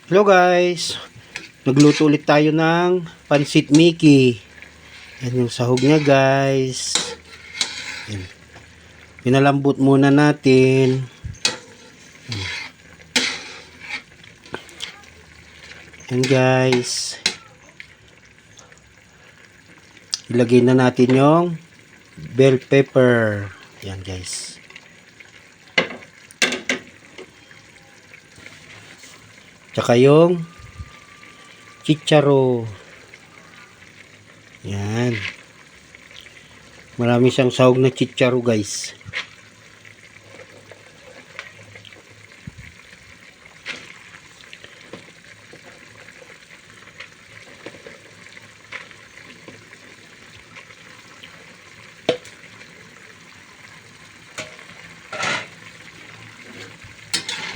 Hello guys, nagluto ulit tayo ng pansit Mickey. Yan yung sahog niya guys. Yan. Pinalambot muna natin. Yan guys. Ilagay na natin yung bell pepper. Yan guys. Tsaka yung chicharo. Yan. Marami siyang sahog na chicharo guys.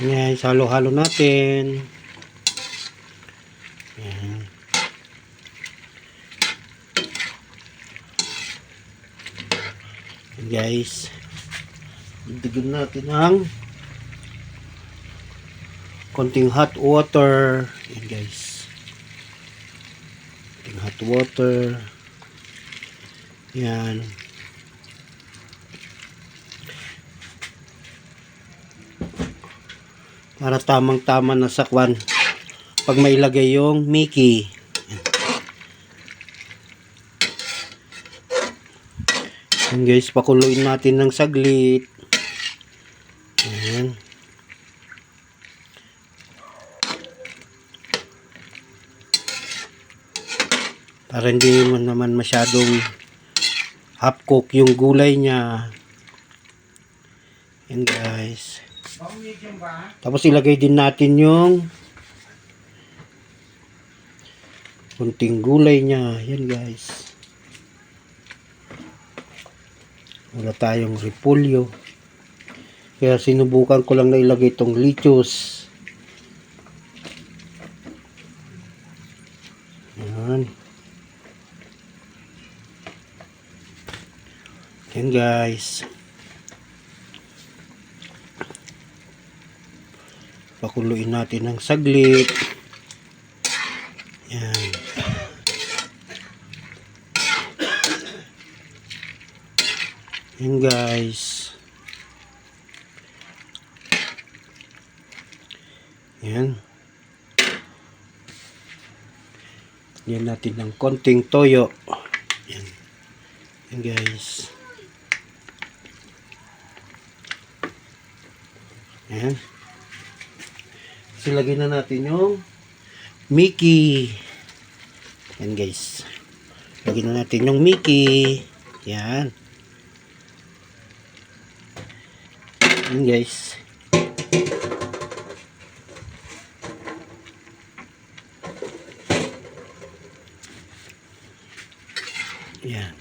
Yan, halo-halo natin. Yan. Yan guys. Digyan natin ang konting hot water. Yan guys. Konting hot water. Yan. Para tamang-tama na sakwan pag mailagay yung Mickey. Yan guys, pakuluin natin ng saglit. Ayan. Para hindi mo naman masyadong half cook yung gulay niya. Yan guys. Tapos ilagay din natin yung kunting gulay niya. Yan guys. Wala tayong repolyo. Kaya sinubukan ko lang na ilagay itong lettuce. Yan. Yan guys. Pakuluin natin ng saglit. Yan. Yan guys. Yan. Yan natin ng konting toyo. Yan. Yan guys. Yan. Silagay na natin yung Mickey. Yan guys. Lagyan na natin yung Mickey. Yan. Yan guys. Yan.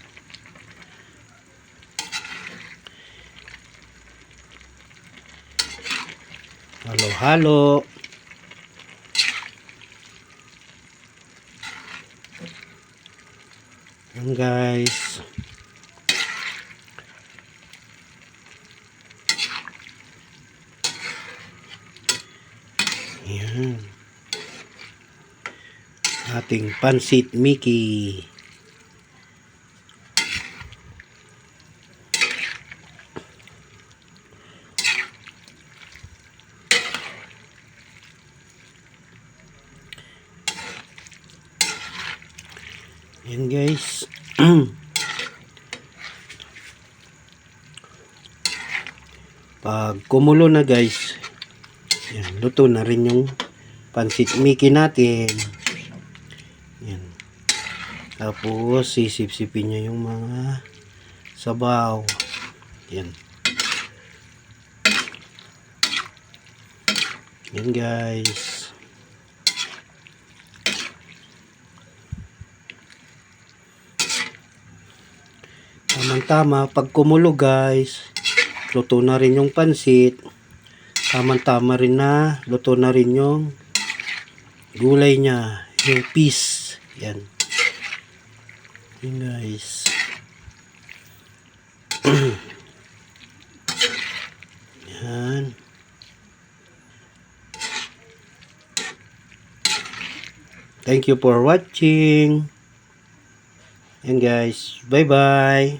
Halo-halo. Yan guys. Yan. Ating pansit Mickey. Yan guys. Pag kumulo na guys, yan, luto na rin yung pansit Mickey natin. Yan. Tapos sisip-sipin niya yung mga sabaw. Yan. Yan guys. Tamang-tama, pag kumulo guys, luto na rin yung pansit. Tamang-tama rin na, luto na rin yung gulay niya, yung peas. Yan. Yan guys. Yan. Thank you for watching. And guys, bye-bye.